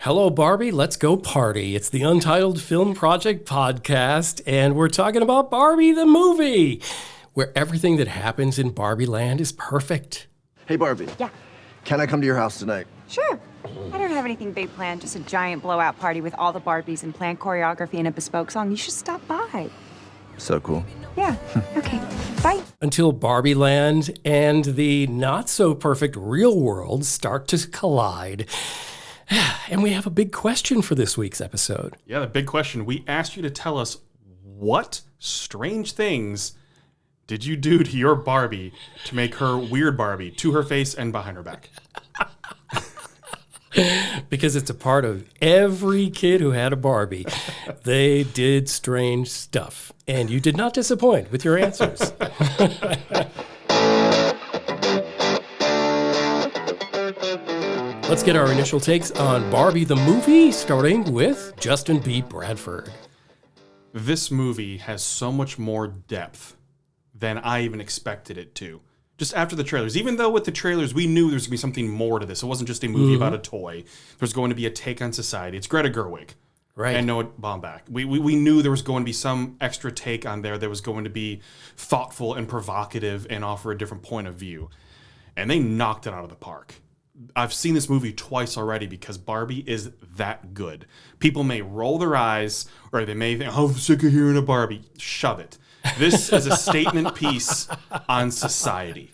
Hello, Barbie. Let's go party. It's the Untitled Film Project Podcast, and we're talking about Barbie the movie, where everything that happens in Barbie land is perfect. Hey, Barbie. Yeah. Can I come to your house tonight? Sure. I don't have anything big planned, just a giant blowout party with all the Barbies and planned choreography and a bespoke song. You should stop by. So cool. Yeah. Okay. Bye. Until Barbie land and the not-so-perfect real world start to collide. And we have a big question for this week's episode. Yeah, the big question. We asked you to tell us what strange things did you do to your Barbie to make her Weird Barbie, to her face and behind her back? Because it's a part of every kid who had a Barbie. They did strange stuff. And you did not disappoint with your answers. Let's get our initial takes on Barbie the movie, starting with Justin B. Bradford. This movie has so much more depth than I even expected it to. Just after the trailers, even though with the trailers we knew there was going to be something more to this. It wasn't just a movie about a toy. There's going to be a take on society. It's Greta Gerwig. Right. And Noah Baumbach. We knew there was going to be some extra take on there that was going to be thoughtful and provocative and offer a different point of view. And they knocked it out of the park. I've seen this movie twice already because Barbie is that good. People may roll their eyes or they may think, oh, I'm sick of hearing a Barbie. Shove it. This is a statement piece on society.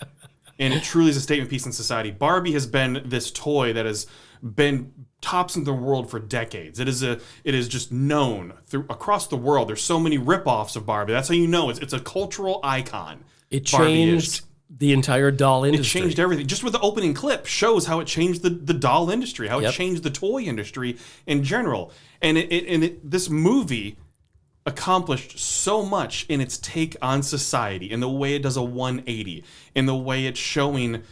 And it truly is a statement piece on society. Barbie has been this toy that has been tops in the world for decades. It is just known across the world. There's so many ripoffs of Barbie. That's how you know it's a cultural icon. It changed the entire doll industry. It changed everything. Just with the opening clip shows how it changed the doll industry, how it changed the toy industry in general. And this movie accomplished so much in its take on society, in the way it does a 180, in the way it's showing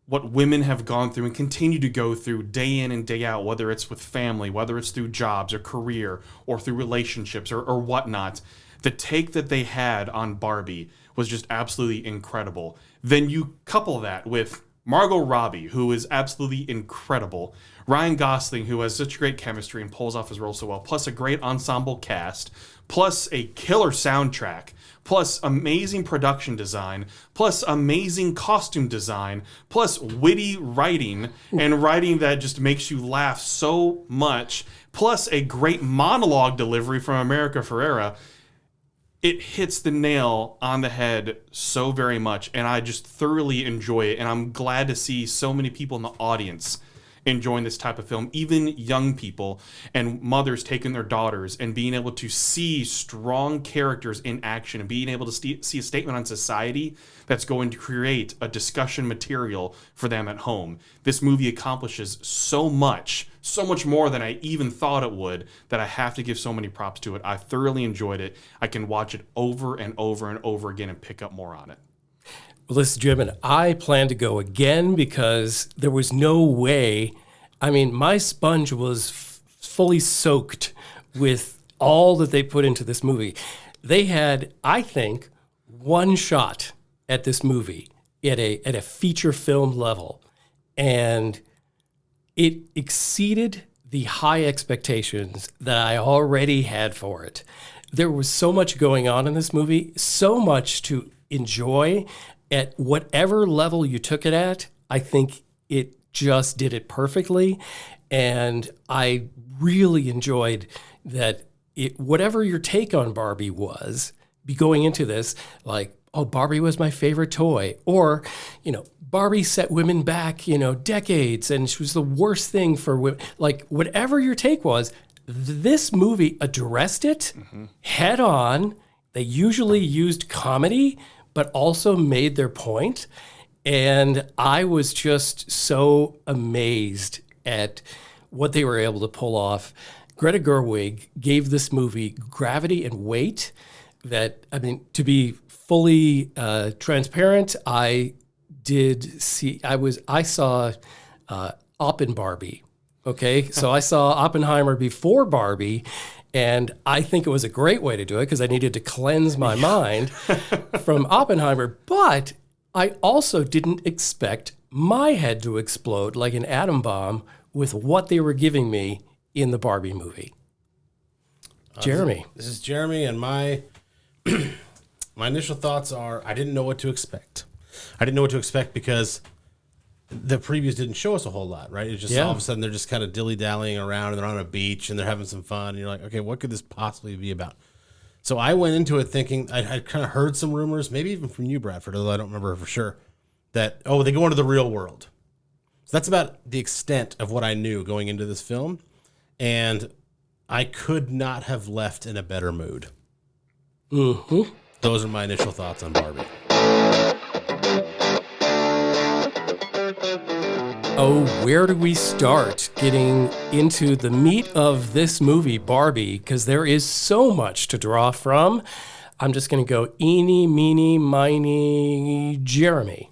what women have gone through and continue to go through day in and day out, whether it's with family, whether it's through jobs or career or through relationships or whatnot. The take that they had on Barbie was just absolutely incredible. Then you couple that with Margot Robbie, who is absolutely incredible, Ryan Gosling, who has such great chemistry and pulls off his role so well, plus a great ensemble cast, plus a killer soundtrack, plus amazing production design, plus amazing costume design, plus witty writing, and writing that just makes you laugh so much, plus a great monologue delivery from America Ferrera. It hits the nail on the head so very much, and I just thoroughly enjoy it, and I'm glad to see so many people in the audience enjoying this type of film, even young people and mothers taking their daughters and being able to see strong characters in action and being able to see a statement on society that's going to create a discussion material for them at home. This movie accomplishes so much more than I even thought it would, that I have to give so many props to it. I thoroughly enjoyed it. I can watch it over and over and over again and pick up more on it. Well, listen, Jim, and I plan to go again because there was no way. I mean, my sponge was fully soaked with all that they put into this movie. They had, I think, one shot at this movie at a feature film level, and it exceeded the high expectations that I already had for it. There was so much going on in this movie, so much to enjoy. At whatever level you took it at, I think it just did it perfectly. And I really enjoyed that whatever your take on Barbie was, be going into this, like, oh, Barbie was my favorite toy. Or, Barbie set women back, decades, and she was the worst thing for women. Like, whatever your take was, this movie addressed it head on. They usually used comedy, but also made their point. And I was just so amazed at what they were able to pull off. Greta Gerwig gave this movie gravity and weight that, to be fully transparent, I saw Oppen Barbie. Okay, so I saw Oppenheimer before Barbie, and I think it was a great way to do it because I needed to cleanse my mind from Oppenheimer. But I also didn't expect my head to explode like an atom bomb with what they were giving me in the Barbie movie? Jeremy. This is Jeremy, and my my initial thoughts are I didn't know what to expect. I didn't know what to expect because the previews didn't show us a whole lot, right? It's just all of a sudden they're just kind of dilly-dallying around, and they're on a beach, and they're having some fun, and you're like, okay, what could this possibly be about? So I went into it thinking, I kind of heard some rumors, maybe even from you, Bradford, although I don't remember for sure, that, they go into the real world. So that's about the extent of what I knew going into this film, and I could not have left in a better mood. Mm-hmm. Those are my initial thoughts on Barbie. Oh, where do we start getting into the meat of this movie, Barbie? Because there is so much to draw from. I'm just going to go eeny, meeny, miny, Jeremy.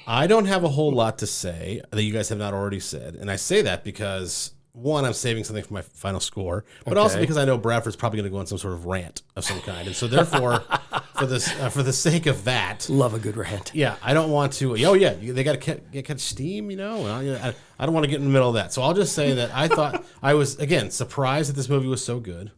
I don't have a whole lot to say that you guys have not already said. And I say that because, one, I'm saving something for my final score, but also because I know Bradford's probably going to go on some sort of rant of some kind. And so therefore, for the sake of that. Love a good rant. Yeah, I don't want to, they got to catch steam, I don't want to get in the middle of that. So I'll just say that I thought, I was, again, surprised that this movie was so good.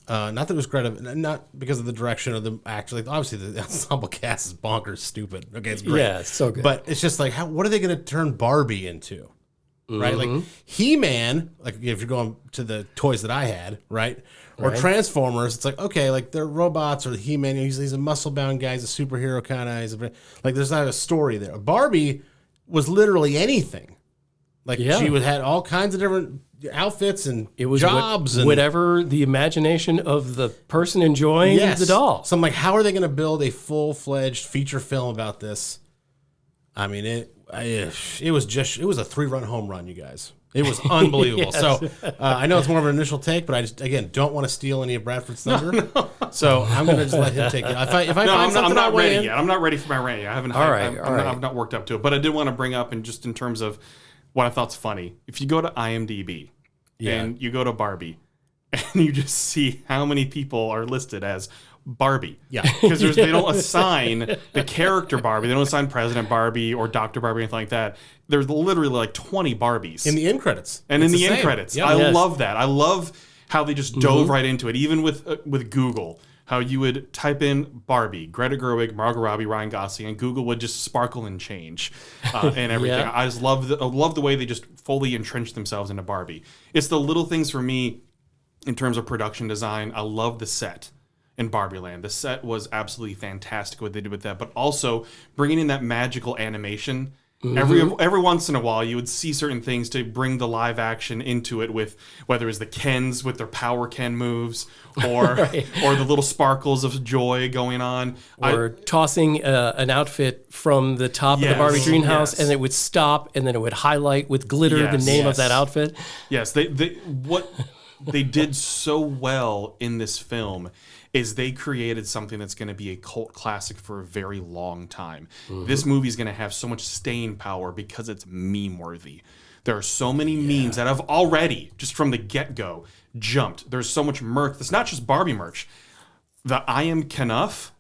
Not that it was Greta, not because of the direction of the actor. Like, obviously, the ensemble cast is bonkers stupid. Okay, it's great. Yeah, it's so good. But it's just like, what are they going to turn Barbie into? Right? Like, He-Man, like if you're going to the toys that I had, right? Or Transformers, it's like, okay, like they're robots, or He-Man, he's a muscle-bound guy, he's a superhero kind of, like there's not a story there. Barbie was literally anything. Like she had all kinds of different outfits and jobs and whatever the imagination of the person enjoying the doll. So I'm like, how are they going to build a full-fledged feature film about this? I mean, it was a 3-run home run, you guys. It was unbelievable. Yes. So I know it's more of an initial take, but I just, again, don't want to steal any of Bradford's thunder. No. So I'm going to just let him take it. If I find something, I'm not ready yet. yet. I'm not ready for my rant yet. I've not worked up to it. But I did want to bring up, and just in terms of what I thought's funny, if you go to IMDb and you go to Barbie, and you just see how many people are listed as Barbie. Yeah. Because they don't assign the character Barbie. They don't assign President Barbie or Dr. Barbie or anything like that. There's literally like 20 Barbies. In the end credits. And it's in the end credits. Yeah. I love that. I love how they just dove right into it. Even with Google, how you would type in Barbie, Greta Gerwig, Margot Robbie, Ryan Gosling, and Google would just sparkle and change and everything. I just love the way they just fully entrenched themselves into Barbie. It's the little things for me in terms of production design. I love the set in Barbie Land. The set was absolutely fantastic what they did with that, but also bringing in that magical animation. Every once in a while, you would see certain things to bring the live action into it, with whether it's the Kens with their power Ken moves, or or the little sparkles of joy going on, or tossing an outfit from the top of the Barbie dream house, and it would stop, and then it would highlight with glitter the name of that outfit. Yes, what they did so well in this film is they created something that's going to be a cult classic for a very long time. This movie is going to have so much staying power because it's meme-worthy. There are so many memes that have already, just from the get-go, jumped. There's so much merch. It's not just Barbie merch. The I Am Knuff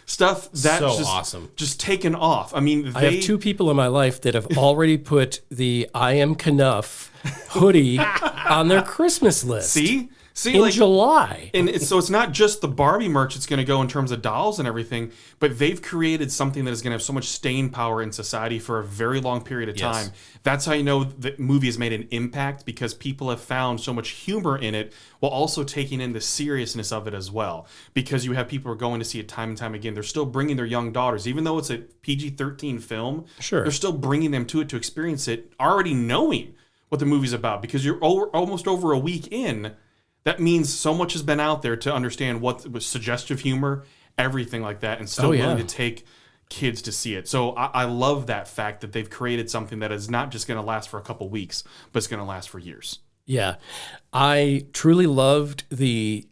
stuff, that's awesome. Just taken off. I mean, I have 2 people in my life that have already put the I Am Knuff hoodie on their Christmas list. See, in July. And it's not just the Barbie merch that's going to go in terms of dolls and everything, but they've created something that is going to have so much staying power in society for a very long period of time. That's how you know the movie has made an impact, because people have found so much humor in it while also taking in the seriousness of it as well. Because you have people who are going to see it time and time again. They're still bringing their young daughters, even though it's a PG-13 film. They're still bringing them to it to experience it, already knowing what the movie's about, because you're almost over a week in. That means so much has been out there to understand what was suggestive humor, everything like that, and still willing to take kids to see it. So I love that fact that they've created something that is not just going to last for a couple weeks, but it's going to last for years. Yeah. I truly loved the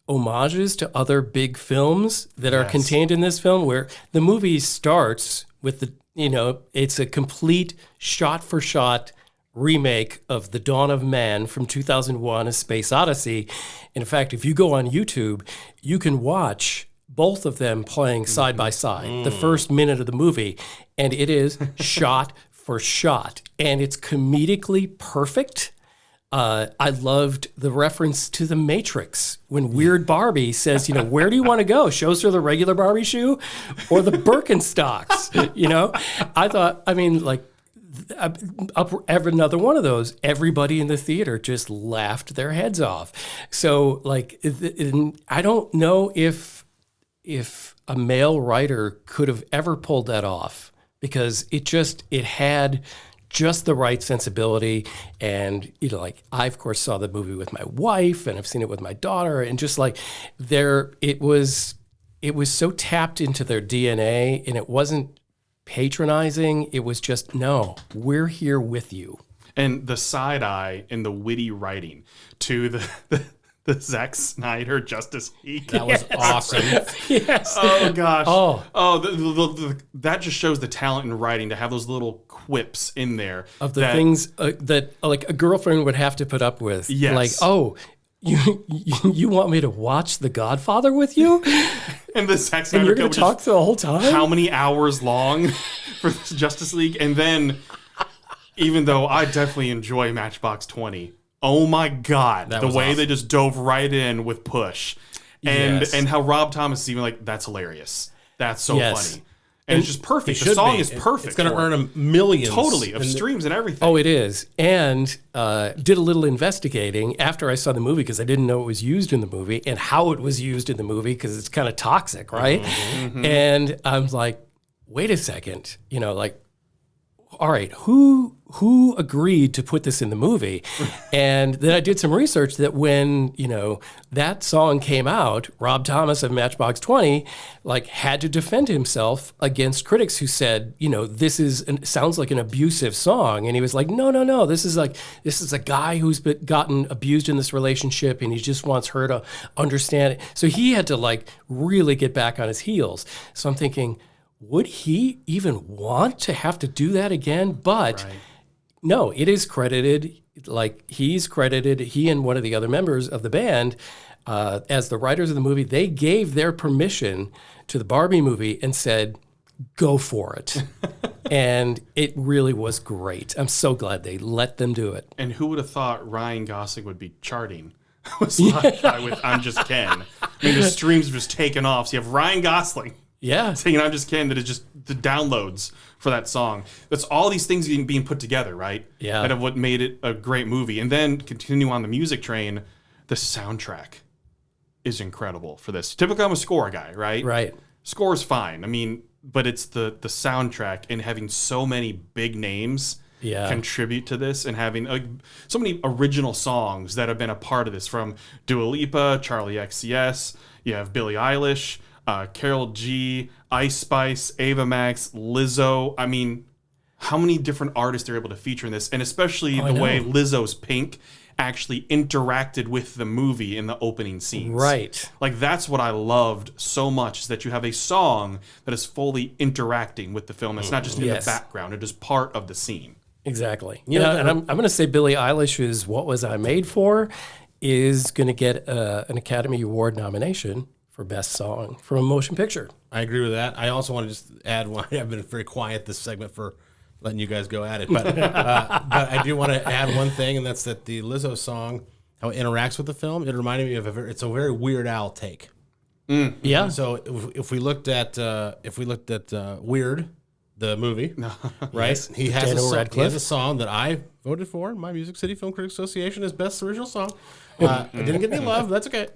homages to other big films that are contained in this film, where the movie starts with it's a complete shot-for-shot remake of The Dawn of Man from 2001, A Space Odyssey. In fact, if you go on YouTube, you can watch both of them playing side by side, the first minute of the movie, and it is shot for shot. And it's comedically perfect. I loved the reference to the Matrix when Weird Barbie says, where do you want to go? Shows her the regular Barbie shoe or the Birkenstocks? I thought, every another one of those, everybody in the theater just laughed their heads off. So, I don't know if a male writer could have ever pulled that off, because it had just the right sensibility. And, I of course saw the movie with my wife, and I've seen it with my daughter, and just it was so tapped into their DNA, and it wasn't patronizing. It was just, no, we're here with you. And the side eye and the witty writing to the Zack Snyder Justice League. That was awesome. Yes. Oh gosh. That just shows the talent in writing, to have those little quips in there of the things that a girlfriend would have to put up with. Yes. You want me to watch The Godfather with you? And the Zack Snyder and you're going to talk the whole time? How many hours long for this Justice League? And then, even though I definitely enjoy Matchbox 20, oh my God, the way awesome. They just dove right in with Push. And how Rob Thomas is even like, that's hilarious. That's so funny. And it's just perfect. The song is perfect. It's going to earn him millions. Totally, of streams and everything. Oh, it is. And did a little investigating after I saw the movie, because I didn't know it was used in the movie and how it was used in the movie, because it's kind of toxic, right? Mm-hmm. And I'm like, wait a second, all right, who agreed to put this in the movie? And then I did some research that when, that song came out, Rob Thomas of Matchbox 20, had to defend himself against critics who said, this sounds like an abusive song. And he was like, no, this is a guy who's gotten abused in this relationship, and he just wants her to understand it. So he had to really get back on his heels. So I'm thinking, would he even want to have to do that again? But no, it is credited, he's credited, he and one of the other members of the band, as the writers of the movie. They gave their permission to the Barbie movie and said, go for it. And it really was great. I'm so glad they let them do it. And who would have thought Ryan Gosling would be charting with I'm Just Ken? The streams have just taken off. So you have Ryan Gosling. Yeah. Saying I'm Just Ken, that is just the downloads for that song. That's all these things being put together, right? Yeah. That have what made it a great movie. And then continue on the music train, the soundtrack is incredible for this. Typically, I'm a score guy, right? Right. Score's fine. But it's the soundtrack, and having so many big names contribute to this, and having so many original songs that have been a part of this, from Dua Lipa, Charlie XCX, you have Billie Eilish, Karol G, Ice Spice, Ava Max, Lizzo. How many different artists they're able to feature in this, and especially the way Lizzo's Pink actually interacted with the movie in the opening scenes. Right. That's what I loved so much, is that you have a song that is fully interacting with the film. It's not just in the background. It is part of the scene. Exactly. And I'm going to say Billie Eilish's What Was I Made For is going to get an Academy Award nomination for Best Song for a Motion Picture. I agree with that. I also want to just add one. I've been very quiet this segment for letting you guys go at it, but I do want to add one thing, and that's that the Lizzo song, how it interacts with the film, it reminded me of it's a very Weird Al take. Yeah. So if we looked at Weird, the movie, right? Yes. He has a song that I voted for in my Music City Film Critics Association as best original song. It didn't get any love. That's okay.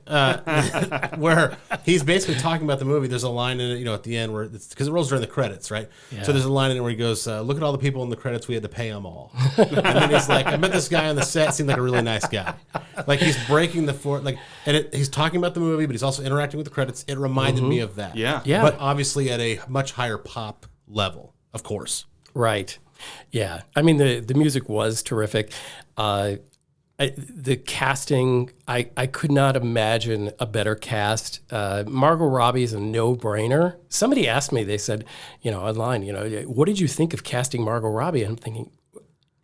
Where he's basically talking about the movie. There's a line in it, at the end where because it rolls during the credits, right? Yeah. So there's a line in it where he goes, "Look at all the people in the credits. We had to pay them all." And then he's like, "I met this guy on the set. Seemed like a really nice guy." He's breaking the fourth. He's talking about the movie, but he's also interacting with the credits. It reminded me of that. Yeah. Yeah. But obviously at a much higher pop level, of course. Right. Yeah. The music was terrific. The casting, I could not imagine a better cast. Margot Robbie is a no-brainer. Somebody asked me, they said, online, what did you think of casting Margot Robbie? And I'm thinking,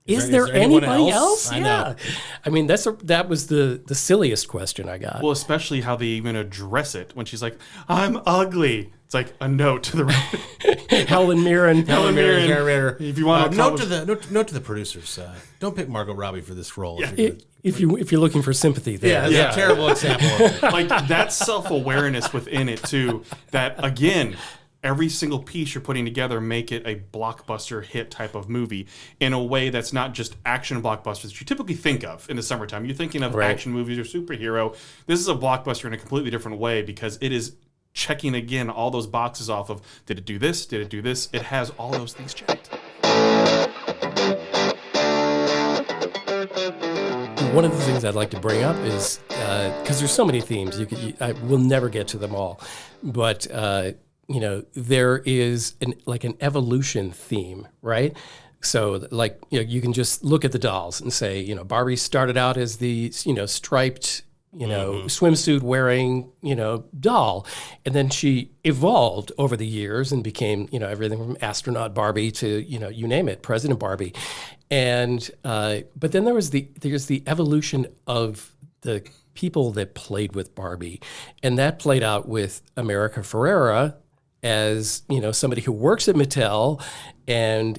Is there anybody else? I know. I mean, that was the silliest question I got. Well, especially how they even address it when she's like, "I'm ugly." It's like a note to the Helen Mirren. If you want note to the producers, don't pick Margot Robbie for this role. Yeah. If you're looking for sympathy there. Yeah, a terrible example of it. Like that self-awareness within it too, that again, every single piece you're putting together make it a blockbuster hit type of movie in a way that's not just action blockbusters that you typically think of in the summertime. You're thinking of action movies or superhero. This is a blockbuster in a completely different way because it is checking again all those boxes off of, did it do this? Did it do this? It has all those things checked. One of the things I'd like to bring up is, because there's so many themes, I will never get to them all, but there is an evolution theme, right? So you can just look at the dolls and say, Barbie started out as the, striped, swimsuit wearing, doll. And then she evolved over the years and became, everything from astronaut Barbie to, you name it, President Barbie. And, but then there's the evolution of the people that played with Barbie. And that played out with America Ferrera as, somebody who works at Mattel and,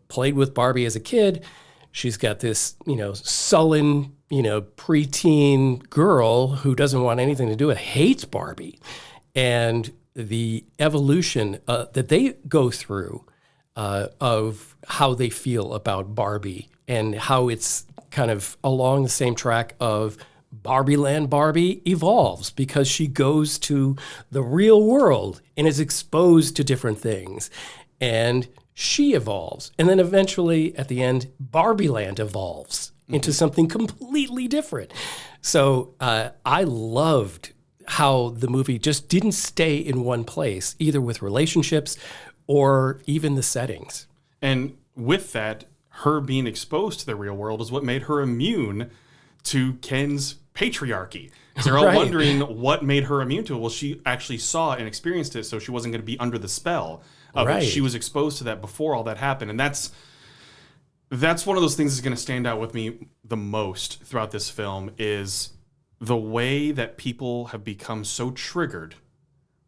played with Barbie as a kid. She's got this, sullen, preteen girl who doesn't want anything to do with, hates Barbie. And the evolution that they go through of how they feel about Barbie and how it's kind of along the same track of Barbie Land Barbie evolves because she goes to the real world and is exposed to different things. And she evolves. And then eventually at the end, Barbie Land evolves into something completely different. So I loved how the movie just didn't stay in one place, either with relationships or even the settings. And with that, her being exposed to the real world is what made her immune to Ken's patriarchy. They're all wondering what made her immune to it. Well, she actually saw and experienced it, so she wasn't going to be under the spell of it. She was exposed to that before all that happened. And that's one of those things that's going to stand out with me the most throughout this film is the way that people have become so triggered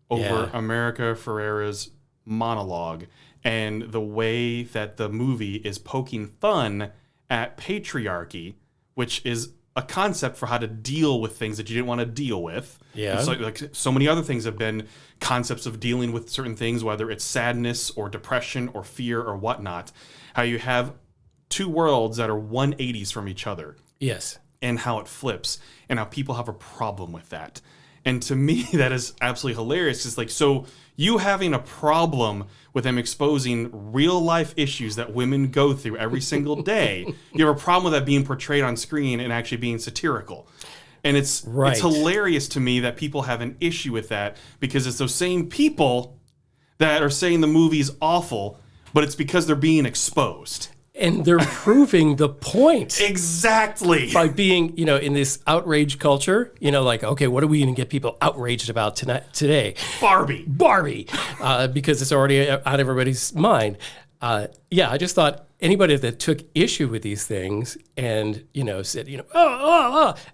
over America Ferrera's monologue and the way that the movie is poking fun at patriarchy, which is a concept for how to deal with things that you didn't want to deal with. Yeah. So, like so many other things have been concepts of dealing with certain things, whether it's sadness or depression or fear or whatnot, how you have two worlds that are 180s from each other. Yes. And how it flips and how people have a problem with that. And to me, that is absolutely hilarious. It's like, so you having a problem with them exposing real life issues that women go through every single day, you have a problem with that being portrayed on screen and actually being satirical. And it's hilarious to me that people have an issue with that because it's those same people that are saying the movie's awful, but it's because they're being exposed. And they're proving the point. Exactly. By being, in this outrage culture, okay, what are we going to get people outraged about today? Barbie. Because it's already out of everybody's mind. I just thought anybody that took issue with these things and, said,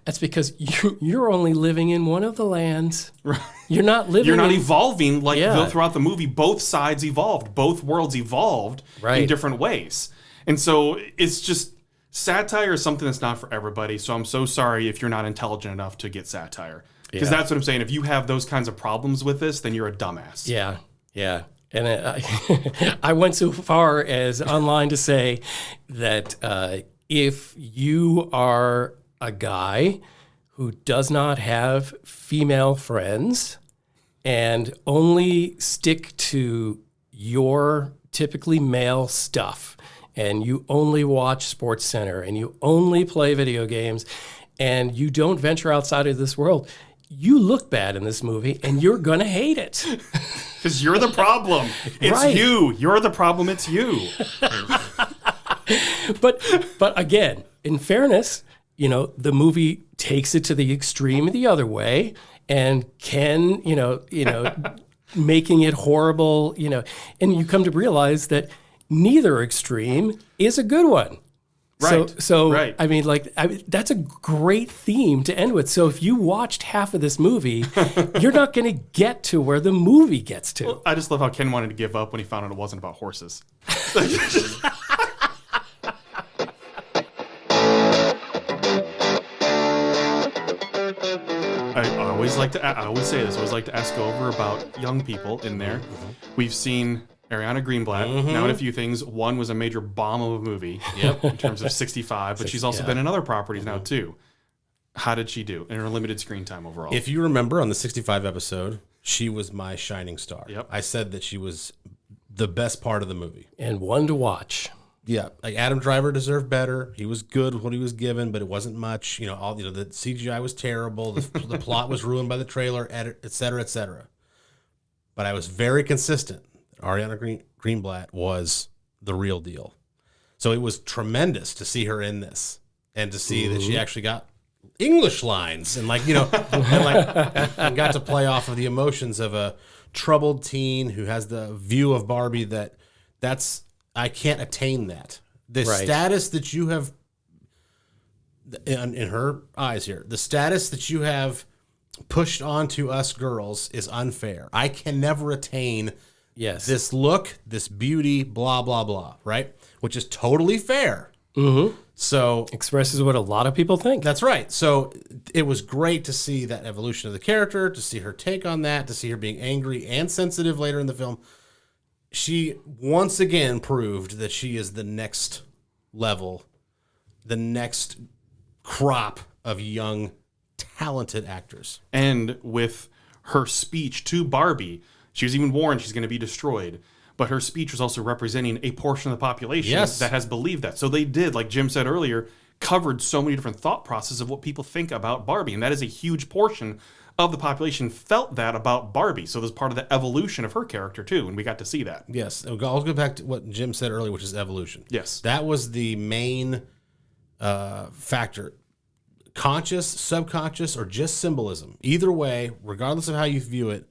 that's because you're only living in one of the lands. Right. You're not living. You're not evolving throughout the movie. Both sides evolved. Both worlds evolved in different ways. And so it's just satire is something that's not for everybody. So I'm so sorry if you're not intelligent enough to get satire. Because that's what I'm saying. If you have those kinds of problems with this, then you're a dumbass. Yeah. And I went so far as online to say that if you are a guy who does not have female friends and only stick to your typically male stuff, and you only watch SportsCenter, and you only play video games, and you don't venture outside of this world, you look bad in this movie, and you're going to hate it. Because you're the problem. It's you. You're the problem. It's you. But again, in fairness, the movie takes it to the extreme the other way, and Ken, making it horrible, and you come to realize that neither extreme is a good one. Right. So right. I mean, that's a great theme to end with. So if you watched half of this movie, you're not going to get to where the movie gets to. Well, I just love how Ken wanted to give up when he found out it wasn't about horses. I always like to. I always say this. I always like to ask over about young people in there. We've seen Ariana Greenblatt now in a few things. One was a major bomb of a movie in terms of 65, but she's also been in other properties now too. How did she do in her limited screen time overall? If you remember on the 65 episode, she was my shining star. Yep. I said that she was the best part of the movie. And one to watch. Yeah, like Adam Driver deserved better. He was good with what he was given, but it wasn't much. The CGI was terrible. The plot was ruined by the trailer, et cetera, et cetera. But I was very consistent. Ariana Greenblatt was the real deal. So it was tremendous to see her in this and to see that she actually got English lines and and got to play off of the emotions of a troubled teen who has the view of Barbie that's I can't attain that. The status that you have in her eyes here, the status that you have pushed onto us girls is unfair. I can never attain this look, this beauty, blah, blah, blah, right? Which is totally fair. Mm-hmm. So expresses what a lot of people think. That's right. So it was great to see that evolution of the character, to see her take on that, to see her being angry and sensitive later in the film. She once again proved that she is the next level, the next crop of young, talented actors. And with her speech to Barbie, she was even warned she's going to be destroyed. But her speech was also representing a portion of the population that has believed that. So they did, like Jim said earlier, covered so many different thought processes of what people think about Barbie. And that is a huge portion of the population felt that about Barbie. So there's part of the evolution of her character too, and we got to see that. Yes. I'll go back to what Jim said earlier, which is evolution. Yes. That was the main factor. Conscious, subconscious, or just symbolism. Either way, regardless of how you view it,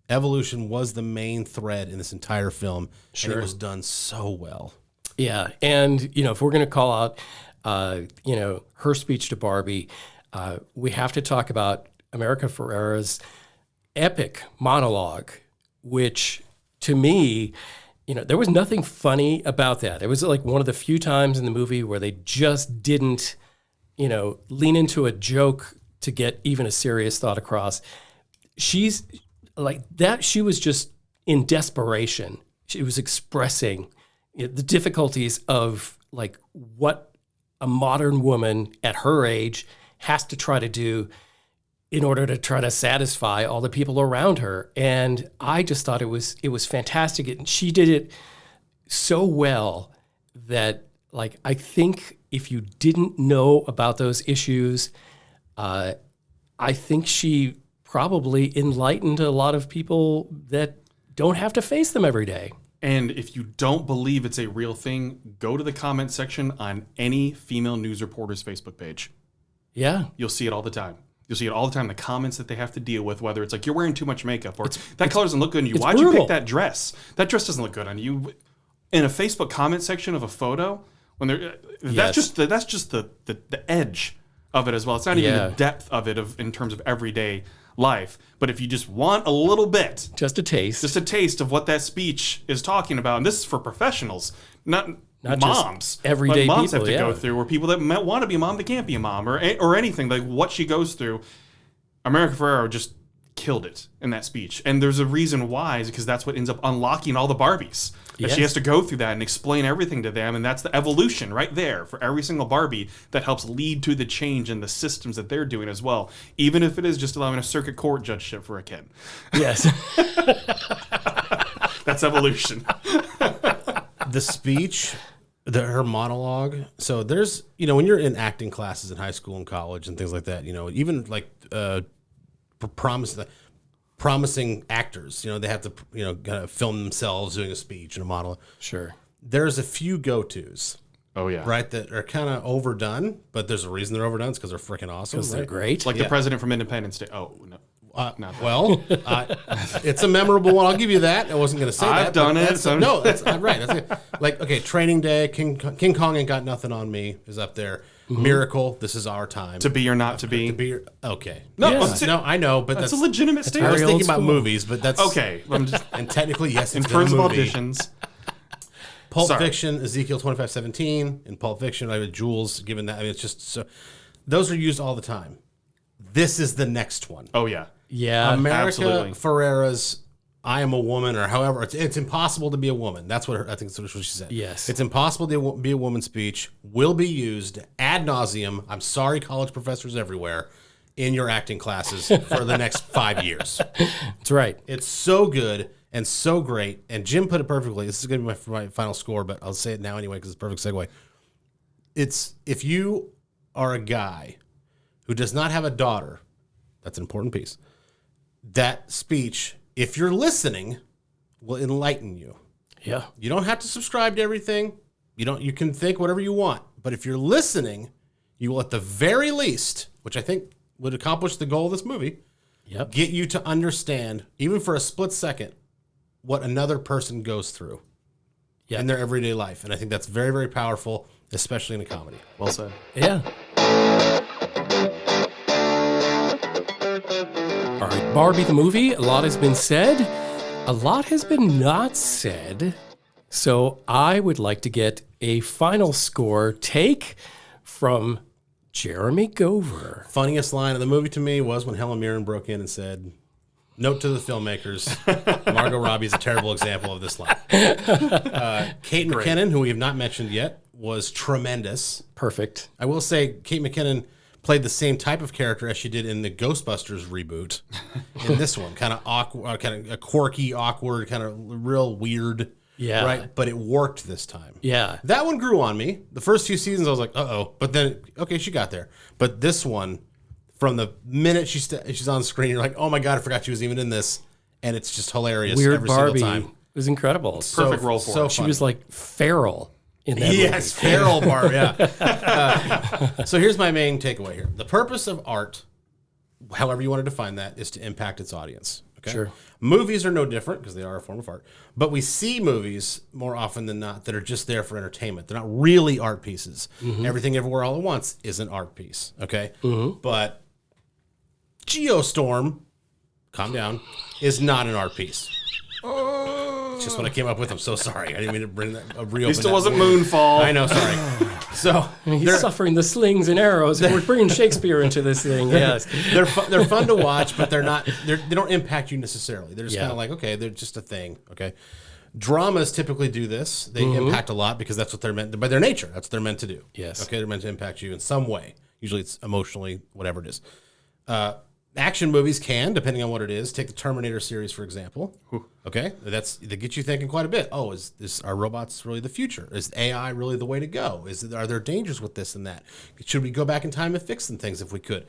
evolution was the main thread in this entire film. Sure. And it was done so well. Yeah. And, if we're going to call out, her speech to Barbie, we have to talk about America Ferrera's epic monologue, which to me, there was nothing funny about that. It was like one of the few times in the movie where they just didn't, lean into a joke to get even a serious thought across. She's like that. She was just in desperation. She was expressing the difficulties of like what a modern woman at her age has to try to do in order to try to satisfy all the people around her. And I just thought it was fantastic. And she did it so well that I think if you didn't know about those issues, I think she probably enlightened a lot of people that don't have to face them every day. And if you don't believe it's a real thing, go to the comment section on any female news reporter's Facebook page. Yeah. You'll see it all the time. You'll see it all the time, the comments that they have to deal with, whether it's like, you're wearing too much makeup, or that color doesn't look good on you. Why'd you pick that dress? That dress doesn't look good on you. In a Facebook comment section of a photo, when they're that's just the edge of it as well. It's not even the depth of it in terms of everyday life. But if you just want a little bit, just a taste of what that speech is talking about, and this is for professionals, not moms, just everyday moms people, have to go through, or people that want to be a mom that can't be a mom, or anything like what she goes through. America Ferrera just killed it in that speech, and there's a reason why, is because that's what ends up unlocking all the Barbies. That she has to go through that and explain everything to them, and that's the evolution right there for every single Barbie that helps lead to the change in the systems that they're doing as well, even if it is just allowing a circuit court judgeship for a kid. Yes. That's evolution. The speech, her monologue. So there's, when you're in acting classes in high school and college and things like that, even like promising actors, they have to, kind of film themselves doing a speech and a monologue. Sure. There's a few go-tos. Oh, yeah. Right, that are kind of overdone, but there's a reason they're overdone. It's because they're freaking awesome. Because they're great. Like the president from Independence Day. Oh, no. It's a memorable one. I'll give you that. I wasn't going to say that. I've done it. That's right. That's like, okay, Training Day, King Kong Ain't Got Nothing on Me is up there. Miracle, This Is Our Time. To Be or Not to Be. Okay. No, no, I know, but that's a legitimate I statement. was very thinking old about school. movies, but that's Okay. and technically, yes, In it's been a terms of movie. auditions. Pulp Sorry. Fiction, Ezekiel 25:17. In Pulp Fiction, I have Jules. Given that, I mean, it's just so. Those are used all the time. This is the next one. Oh, yeah. Yeah. America absolutely. Ferrera's "I Am a Woman" or however it's impossible to be a woman. That's what I think that's what she said. Yes. It's impossible to be a woman speech will be used ad nauseum. I'm sorry, college professors everywhere, in your acting classes for the next 5 years. That's right. It's so good and so great. And Jim put it perfectly. This is going to be my final score, but I'll say it now anyway because it's a perfect segue. It's if you are a guy who does not have a daughter, that's an important piece. That speech, if you're listening, will enlighten you. Yeah. You don't have to subscribe to everything. You can think whatever you want. But if you're listening, you will at the very least, which I think would accomplish the goal of this movie, Yep. get you to understand, even for a split second, what another person goes through Yeah. in their everyday life. And I think that's very, very powerful, especially in a comedy. Well said. Yeah. All right, Barbie the movie, a lot has been said. A lot has been not said. So I would like to get a final score take from Jeremy Gover. Funniest line of the movie to me was when Helen Mirren broke in and said, "Note to the filmmakers, Margot Robbie is a terrible example of this line." Kate McKinnon, who we have not mentioned yet, was tremendous. Perfect. I will say Kate McKinnon played the same type of character as she did in the Ghostbusters reboot. In this one, kind of awkward, kind of a quirky, awkward, kind of real weird. Yeah. Right. But it worked this time. Yeah. That one grew on me. The first few seasons, I was like, uh-oh. But then, okay, she got there. But this one, from the minute she's on screen, you're like, oh my God, I forgot she was even in this. And it's just hilarious Weird every Barbie single time. was incredible. Perfect role for her. She was like feral in that Yes, movie. feral Barbie, yeah. So here's my main takeaway here. The purpose of art, however you want to define that, is to impact its audience. Okay? Sure. Movies are no different because they are a form of art. But we see movies more often than not that are just there for entertainment. They're not really art pieces. Everything Everywhere All at Once is an art piece. Okay? But Geostorm, calm down, is not an art piece. It's just what I came up with. I'm so sorry. I didn't mean to bring that reopen. At least it that wasn't wound. Moonfall. I know, sorry. So He's suffering the slings and arrows. We're bringing Shakespeare into this thing. Yes. they're fun to watch, but they don't impact you necessarily. They're just Yeah. kind of like, okay, they're just a thing. Okay, dramas typically do this. They impact a lot because that's what they're meant by their nature. That's what they're meant to do. Yes. Okay, they're meant to impact you in some way. Usually it's emotionally, whatever it is. Action movies can, depending on what it is. Take the Terminator series, for example. Okay, they get you thinking quite a bit. Oh, are robots really the future? Is AI really the way to go? Are there dangers with this and that? Should we go back in time and fix some things if we could?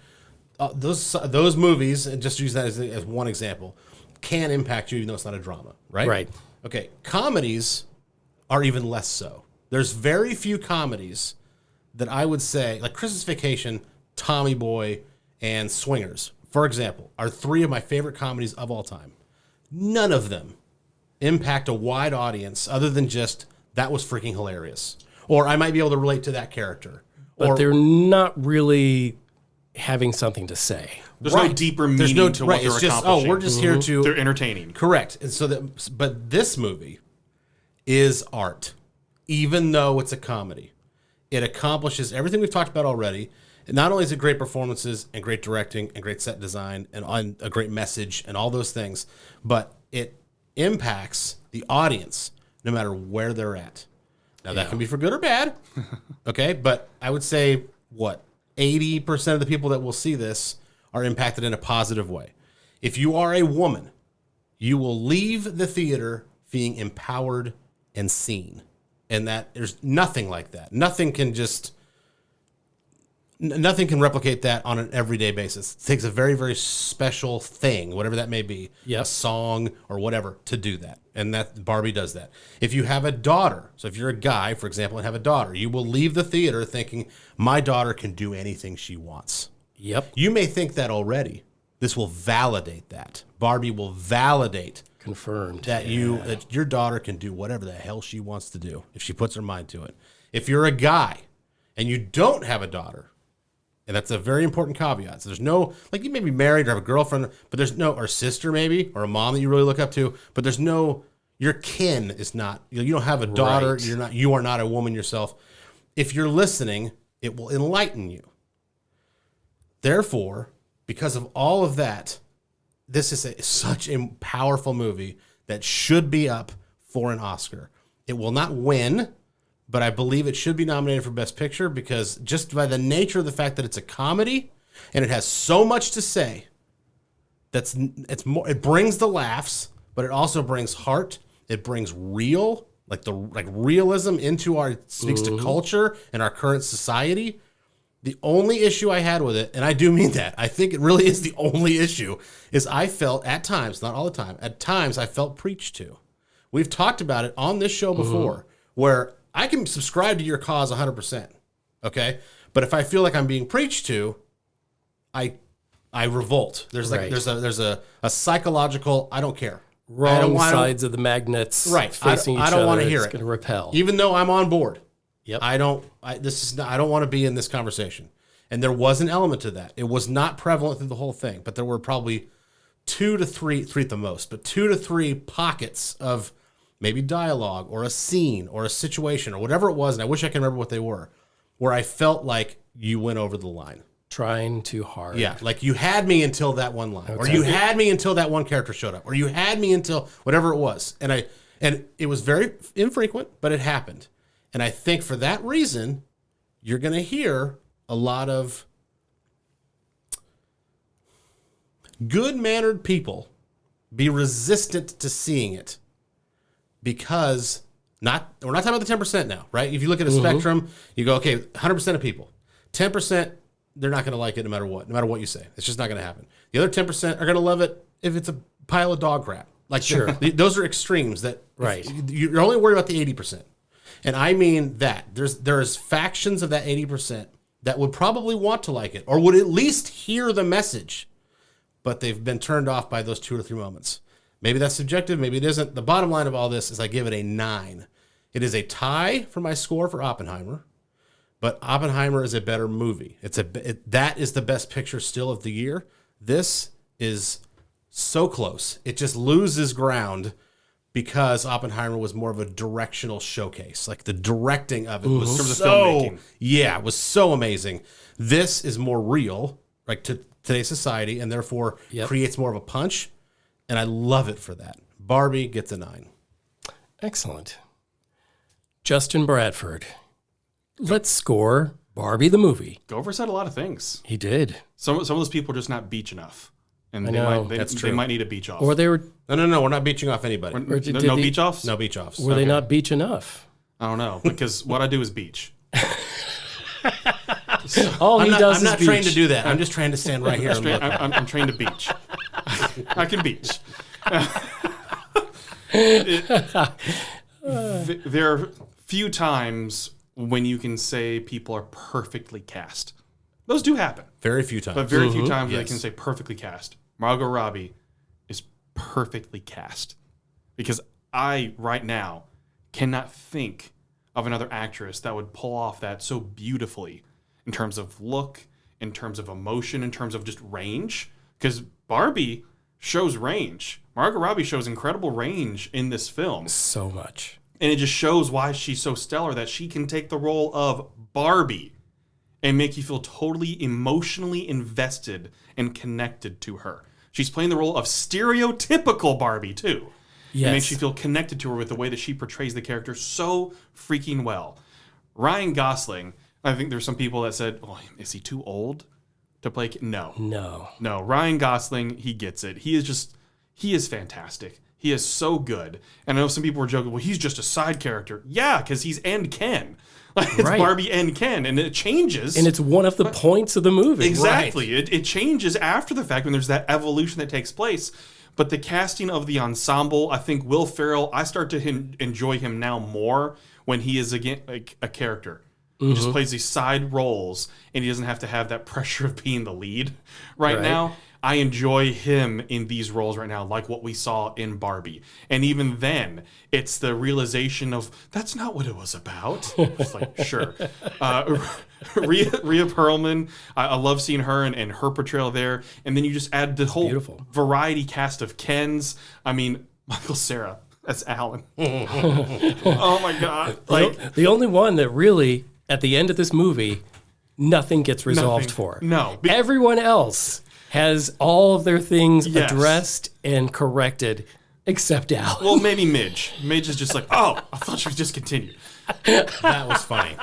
Those movies, and just use that as one example, can impact you even though it's not a drama, right? Right. Okay, comedies are even less so. There's very few comedies that I would say, like Christmas Vacation, Tommy Boy, and Swingers, for example, are three of my favorite comedies of all time. None of them impact a wide audience other than just, that was freaking hilarious. Or I might be able to relate to that character. But Or they're not really having something to say. There's no deeper meaning to what they're it's just, accomplishing. we're just here to... They're entertaining. Correct. And so but this movie is art, even though it's a comedy. It accomplishes everything we've talked about already. And not only is it great performances and great directing and great set design and a great message and all those things, but it impacts the audience no matter where they're at. Now, that can be for good or bad, okay? But I would say, 80% of the people that will see this are impacted in a positive way. If you are a woman, you will leave the theater feeling empowered and seen. And that there's nothing like that. Nothing can replicate that on an everyday basis. It takes a very, very special thing, whatever that may be, Yep. a song or whatever, to do that. And that Barbie does that. If you have a daughter, so if you're a guy, for example, and have a daughter, you will leave the theater thinking, my daughter can do anything she wants. Yep. You may think that already, This will validate that. Barbie will validate Confirmed. that that your daughter can do whatever the hell she wants to do if she puts her mind to it. If you're a guy and you don't have a daughter, and that's a very important caveat. So there's no, like, you may be married or have a girlfriend, but there's no, or sister maybe, or a mom that you really look up to, but there's no, your kin is not, you don't have a daughter, Right. you are not a woman yourself. If you're listening, it will enlighten you. Therefore, because of all of that, this is such a powerful movie that should be up for an Oscar. It will not win, but I believe it should be nominated for Best Picture because just by the nature of the fact that it's a comedy and it has so much to say, it brings the laughs, but it also brings heart. It brings realism into it speaks to culture and our current society. The only issue I had with it, and I do mean that, I think it really is the only issue, is I felt at times, not all the time, at times I felt preached to. We've talked about it on this show before, where I can subscribe to your cause 100%, okay? But if I feel like I'm being preached to, I revolt. There's a psychological, I don't care. Wrong sides of the magnets facing each other. I don't want to hear it's it. going to repel. Even though I'm on board. Yep. I don't want to be in this conversation. And there was an element to that. It was not prevalent through the whole thing, but there were probably three at the most, but 2 to 3 pockets of maybe dialogue or a scene or a situation or whatever it was, and I wish I could remember what they were, where I felt like you went over the line. Trying too hard. Yeah, like you had me until that one line, or you had me until that one character showed up, or you had me until whatever it was. And it was very infrequent, but it happened. And I think for that reason, you're going to hear a lot of good-mannered people be resistant to seeing it because we're not talking about the 10% now, right? If you look at a spectrum, you go, okay, 100% of people, 10%, they're not going to like it no matter what you say. It's just not going to happen. The other 10% are going to love it if it's a pile of dog crap. Like, sure, those are extremes that you're only worried about the 80%. And I mean that there's factions of that 80% that would probably want to like it or would at least hear the message, but they've been turned off by those 2 or 3 moments. Maybe that's subjective, maybe it isn't. The bottom line of all this is I give it a 9. It is a tie for my score for Oppenheimer, but Oppenheimer is a better movie. That is the best picture still of the year. This is so close. It just loses ground because Oppenheimer was more of a directional showcase. Like the directing of it was was so amazing. This is more real, like to today's society, and therefore creates more of a punch. And I love it for that. Barbie gets a 9. Excellent. Justin Bradford. Let's score Barbie the movie. Gopher said a lot of things. He did. Some of those people are just not beach enough. And That's true. They might need a beach off. Or they were... No, we're not beaching off anybody. No beach offs? No beach offs. Were they not beach enough? I don't know, because what I do is beach. I'm not trained to do that. I'm just trying to stand right here. I'm trained to beach. I can beach. There are few times when you can say people are perfectly cast. Those do happen. Very few times. But very few times where they can say perfectly cast. Margot Robbie is perfectly cast. Because I, right now, cannot think of another actress that would pull off that so beautifully in terms of look, in terms of emotion, in terms of just range. Because Barbie shows range. Margot Robbie shows incredible range in this film. So much. And it just shows why she's so stellar, that she can take the role of Barbie and make you feel totally emotionally invested and connected to her. She's playing the role of stereotypical Barbie, too. Yes. It makes you feel connected to her with the way that she portrays the character so freaking well. Ryan Gosling, I think there's some people that said, oh, is he too old to play? No. Ryan Gosling, he gets it. He is fantastic. He is so good. And I know some people were joking, well, he's just a side character. Yeah, because he's and Ken. Like, it's Barbie and Ken, and it changes. And it's one of the points of the movie. Exactly. Right. It changes after the fact when there's that evolution that takes place. But the casting of the ensemble, I think Will Ferrell, I start to enjoy him now more when he is again like a character. He just plays these side roles, and he doesn't have to have that pressure of being the lead right now. I enjoy him in these roles right now, like what we saw in Barbie. And even then, it's the realization of, that's not what it was about. It's like, sure. Rhea Perlman, I love seeing her and her portrayal there. And then you just add the whole variety cast of Kens. I mean, Michael Cera as Alan. Oh my God. Like, the only one that really, at the end of this movie, nothing gets resolved for. No. Everyone else has all of their things addressed and corrected, except Al. Well, maybe Midge. Midge is just like, oh, I thought she was just continued. That was funny.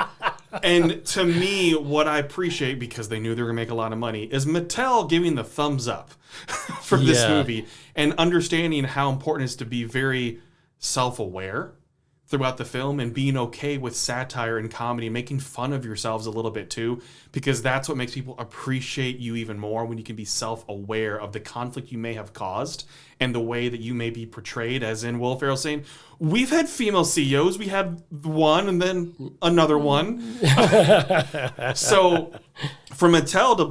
And to me, what I appreciate, because they knew they were going to make a lot of money, is Mattel giving the thumbs up for this movie and understanding how important it is to be very self-aware throughout the film and being okay with satire and comedy, making fun of yourselves a little bit too, because that's what makes people appreciate you even more, when you can be self-aware of the conflict you may have caused and the way that you may be portrayed, as in Will Ferrell saying, we've had female CEOs, we had one and then another one. So for Mattel to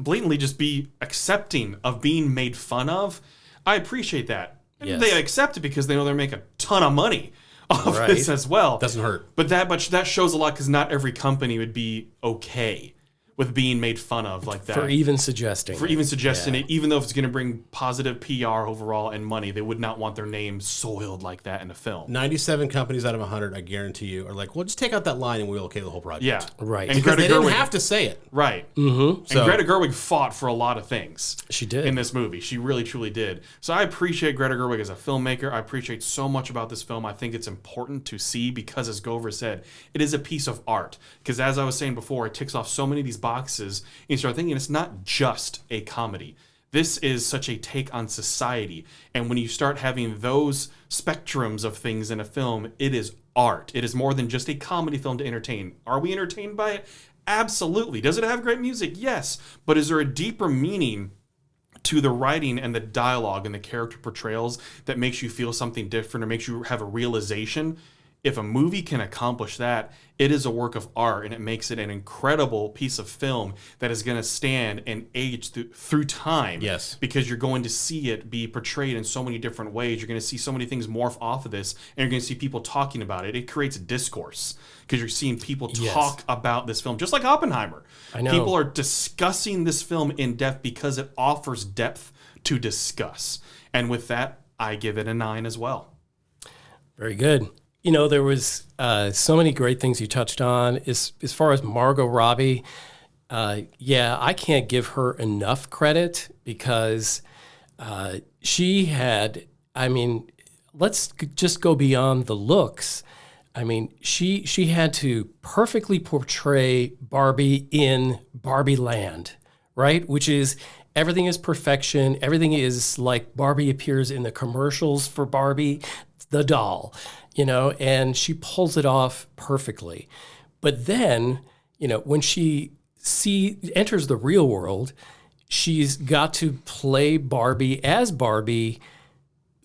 blatantly just be accepting of being made fun of, I appreciate that. And they accept it because they know they're making a ton of money off this as well. Doesn't hurt. But that shows a lot, because not every company would be okay with being made fun of like that. For even suggesting it, even though if it's going to bring positive PR overall and money, they would not want their name soiled like that in a film. 97 companies out of 100, I guarantee you, are like, well, just take out that line and we'll okay the whole project. Yeah. Right. And Because Greta they didn't Gerwig, have to say it. right. Mm-hmm. And Greta Gerwig fought for a lot of things. She did. In this movie. She really, truly did. So I appreciate Greta Gerwig as a filmmaker. I appreciate so much about this film. I think it's important to see because, as Gover said, it is a piece of art. Because as I was saying before, it ticks off so many of these boxes. And you start thinking it's not just a comedy. This is such a take on society. And when you start having those spectrums of things in a film, it is art. It is more than just a comedy film to entertain. Are we entertained by it? Absolutely. Does it have great music? Yes. But is there a deeper meaning to the writing and the dialogue and the character portrayals that makes you feel something different or makes you have a realization? If a movie can accomplish that, it is a work of art, and it makes it an incredible piece of film that is going to stand and age through time. Yes. Because you're going to see it be portrayed in so many different ways. You're going to see so many things morph off of this, and you're going to see people talking about it. It creates a discourse because you're seeing people talk about this film, just like Oppenheimer. I know. People are discussing this film in depth because it offers depth to discuss. And with that, I give it a 9 as well. Very good. You know, there was so many great things you touched on. As far as Margot Robbie, I can't give her enough credit because she had, let's just go beyond the looks. I mean, she had to perfectly portray Barbie in Barbie land, right? Which is, everything is perfection. Everything is like Barbie appears in the commercials for Barbie, the doll. You know, and she pulls it off perfectly. But then, you know, when she enters the real world, she's got to play Barbie as Barbie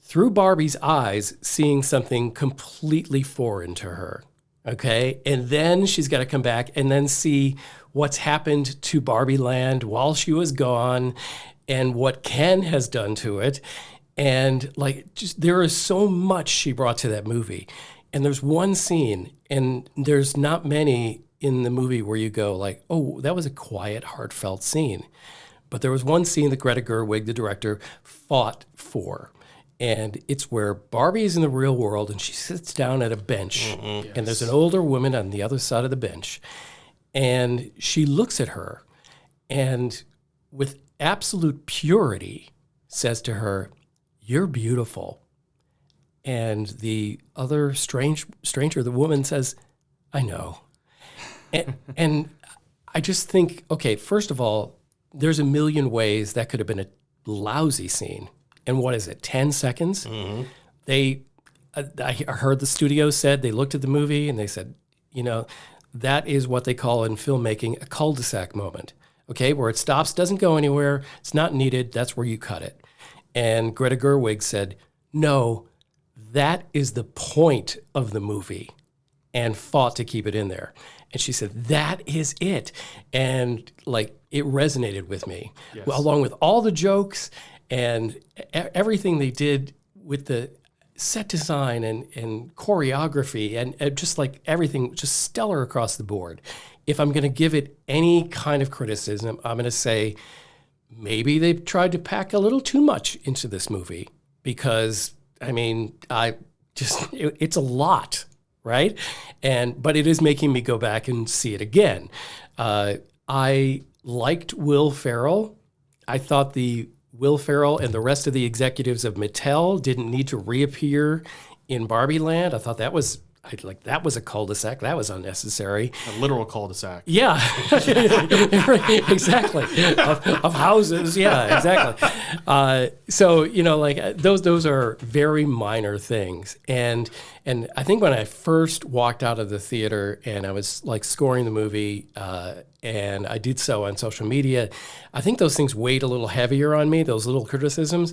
through Barbie's eyes, seeing something completely foreign to her. Okay. And then she's got to come back and then see what's happened to Barbie land while she was gone and what Ken has done to it. And just there is so much she brought to that movie. And there's one scene, and there's not many in the movie where you go like, oh, that was a quiet, heartfelt scene. But there was one scene that Greta Gerwig, the director, fought for. And it's where Barbie is in the real world, and she sits down at a bench. And there's an older woman on the other side of the bench. And she looks at her, and with absolute purity says to her, "You're beautiful." And the other stranger, the woman says, "I know." And I just think, okay, first of all, there's a million ways that could have been a lousy scene. And what is it, 10 seconds? I heard the studio said, they looked at the movie and they said, you know, that is what they call in filmmaking a cul-de-sac moment. Okay, where it stops, doesn't go anywhere, it's not needed, that's where you cut it. And Greta Gerwig said, no, that is the point of the movie, and fought to keep it in there. And she said, that is it. And like, it resonated with me, well, along with all the jokes and everything they did with the set design and choreography and just like everything, just stellar across the board. If I'm going to give it any kind of criticism, I'm going to say maybe they tried to pack a little too much into this movie because, I mean, it's a lot, right? But it is making me go back and see it again. I liked Will Ferrell. I thought the Will Ferrell and the rest of the executives of Mattel didn't need to reappear in Barbie Land. I thought that was a cul-de-sac. That was unnecessary. A literal cul-de-sac. Yeah, exactly. Of houses. Yeah, exactly. So, like those are very minor things. And I think when I first walked out of the theater and I was like scoring the movie, and I did so on social media, I think those things weighed a little heavier on me, those little criticisms.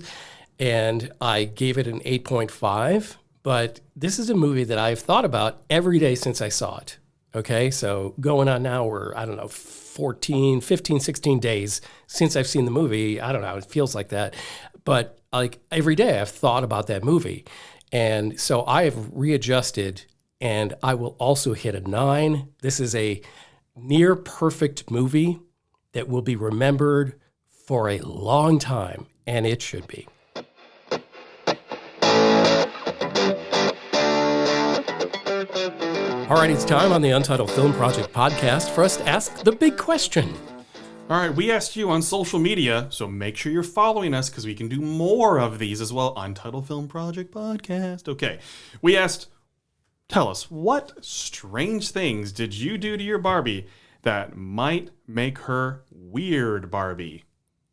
And I gave it an 8.5. But this is a movie that I've thought about every day since I saw it. Okay, so going on now, we're, 15, 16 days since I've seen the movie. I don't know, it feels like that. But like every day I've thought about that movie. And so I have readjusted, and I will also hit a 9. This is a near perfect movie that will be remembered for a long time, and it should be. All right, it's time on the Untitled Film Project Podcast for us to ask the big question. All right, we asked you on social media, so make sure you're following us because we can do more of these as well. Untitled Film Project Podcast. Okay, we asked, tell us, what strange things did you do to your Barbie that might make her Weird Barbie?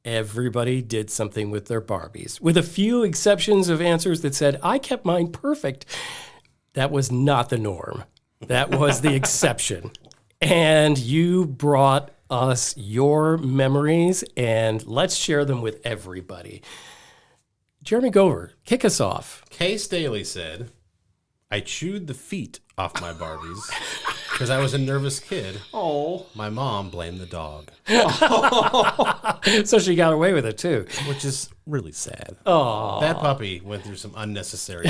Everybody did something with their Barbies, with a few exceptions of answers that said, I kept mine perfect. That was not the norm. That was the exception. And you brought us your memories, and let's share them with everybody. Jeremy Gover, kick us off. Kay Staley said, I chewed the feet off my Barbies because I was a nervous kid. Oh. My mom blamed the dog. So she got away with it, too. Which is really sad. Oh, that puppy went through some unnecessary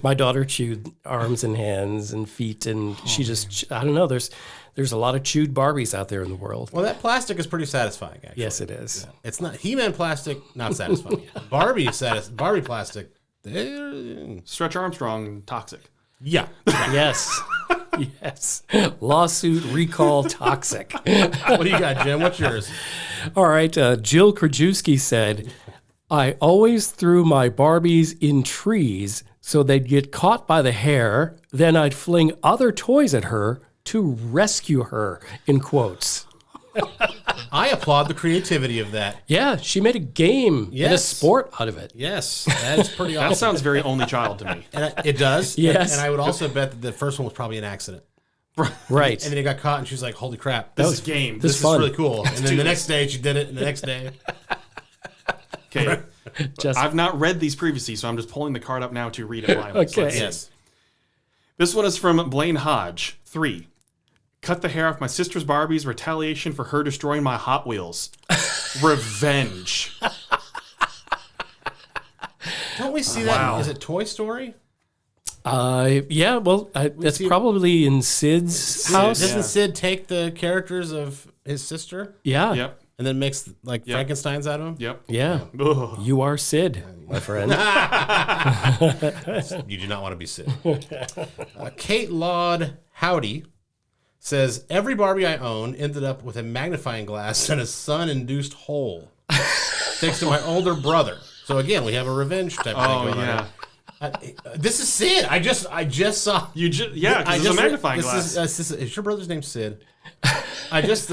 My daughter chewed arms and hands and feet, and she just, I don't know, there's a lot of chewed Barbies out there in the world. Well, that plastic is pretty satisfying, actually. Yes, it is. Yeah. It's not He-Man plastic, not satisfying. Barbie plastic, Stretch Armstrong, toxic. yeah. Yes. Yes. Lawsuit, recall, toxic. What do you got, Jim? What's yours? All right. Jill Krajewski said, I always threw my Barbies in trees so they'd get caught by the hair. Then I'd fling other toys at her to rescue her, in quotes. I applaud the creativity of that. Yeah, she made a game and a sport out of it. Yes, that is pretty awesome. That sounds very only child to me. And it does. Yes. And I would also bet that the first one was probably an accident. Right. And then he got caught, and she was like, holy crap. This is game. This This is fun. is really cool. And then the next day, she did it, and the next day. Okay. Just, I've not read these previously, so I'm just pulling the card up now to read it live. Okay. Let's see. Yes. This one is from Blaine Hodge. 3. Cut the hair off my sister's Barbies, retaliation for her destroying my Hot Wheels. Revenge. Don't we see that? Is it Toy Story? yeah, well, that's probably in Sid's house. Doesn't Sid take the characters of his sister Yeah. Yep. and then makes like Frankenstein's out of them? Yep. Yeah. Ugh. You are Sid, my friend. You do not want to be Sid. Kate Laud Howdy says, every Barbie I own ended up with a magnifying glass and a sun-induced hole. Thanks to my older brother. So again, we have a revenge type of thing going on. This is Sid. I just saw. You just because it's a magnifying glass. Is your brother's name Sid? I just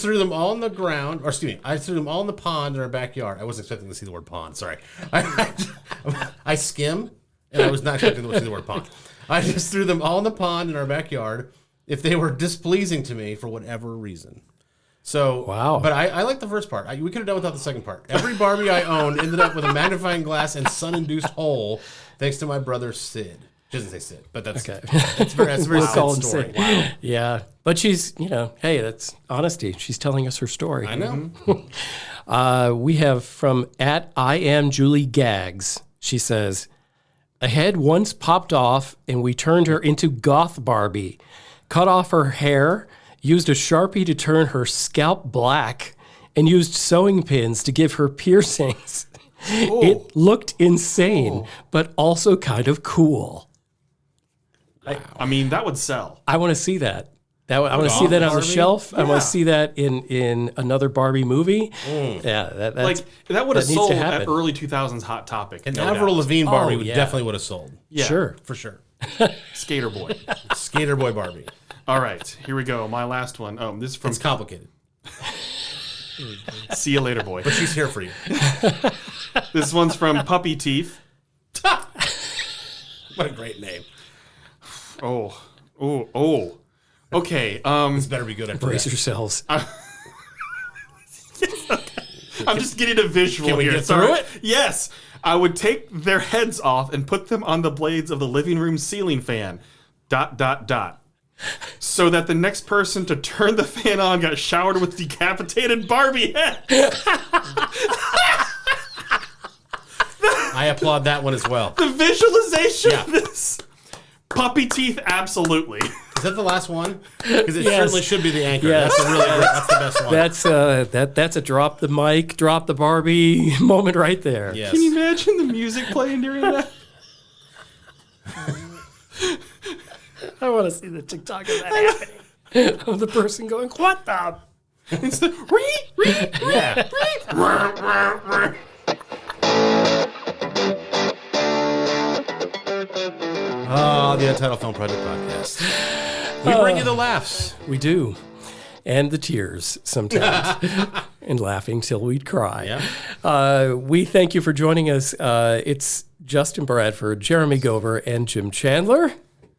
threw them all on the ground, or excuse me, I threw them all in the pond in our backyard. I wasn't expecting to see the word pond. Sorry, I skim, and I was not expecting to see the word pond. I just threw them all in the pond in our backyard if they were displeasing to me for whatever reason. So, wow. But I like the first part. We could have done without the second part. Every Barbie I owned ended up with a magnifying glass and sun-induced hole, thanks to my brother Sid. She doesn't say sit, but that's Okay. that's very We'll call sad him story. Sid. Wow. Yeah. But she's, hey, that's honesty. She's telling us her story. I know. We have from @IamJulieGags. She says, a head once popped off and we turned her into Goth Barbie. Cut off her hair, used a Sharpie to turn her scalp black, and used sewing pins to give her piercings. It looked insane, but also kind of cool. I mean, that would sell. I want to see that. I want to see that on the Barbie? shelf. I want Yeah. to see that in another Barbie movie. Yeah, that's, That would have that needs to sold at happen. early 2000s Hot Topic. An no Avril doubt. Lavigne Barbie Oh, would yeah. definitely would have sold. Yeah. Sure. For sure. Skater Boy. Skater Boy Barbie. All right, here we go. My last one. Oh, this is from It's complicated, See You Later Boy. but she's here for you. This one's from Puppy Teeth. What a great name. Oh. Okay. This better be good after Brace that. yourselves. I'm just getting a visual Can we here. get through Sorry. it? Yes. I would take their heads off and put them on the blades of the living room ceiling fan. ... So that the next person to turn the fan on got showered with decapitated Barbie head. I applaud that one as well. The visualization Yeah. of this. Puppy Teeth, absolutely. Is that the last one? Because it Yes. certainly should be the anchor. Yes. That's the best one. That's a drop the mic, drop the Barbie moment right there. Yes. Can you imagine the music playing during that? I want to see the TikTok of that happening. Of the person going, what the? It's the Yeah. Oh, the Untitled Film Project Podcast. We bring you the laughs. We do. And the tears sometimes. And laughing till we'd cry. Yeah. We thank you for joining us. It's Justin Bradford, Jeremy Gover, and Jim Chandler.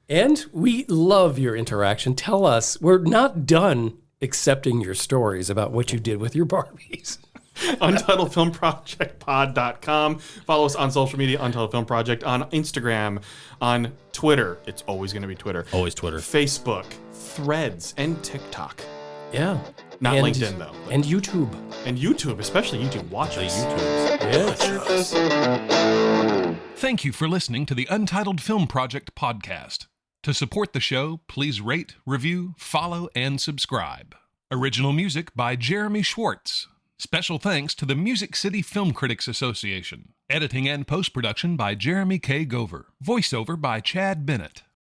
And we love your interaction. Tell us, we're not done accepting your stories about what you did with your Barbies. UntitledFilmProjectPod.com. Follow us on social media, Untitled Film Project, on Instagram, on Twitter. It's always going to be Twitter. Always Twitter. Facebook, Threads, and TikTok. Yeah. Not And- LinkedIn, though. And YouTube. And YouTube, especially YouTube. Watch us. Yeah. Thank you for listening to the Untitled Film Project Podcast. To support the show, please rate, review, follow, and subscribe. Original music by Jeremy Schwartz. Special thanks to the Music City Film Critics Association. Editing and post-production by Jeremy K. Gover. Voiceover by Chad Bennett.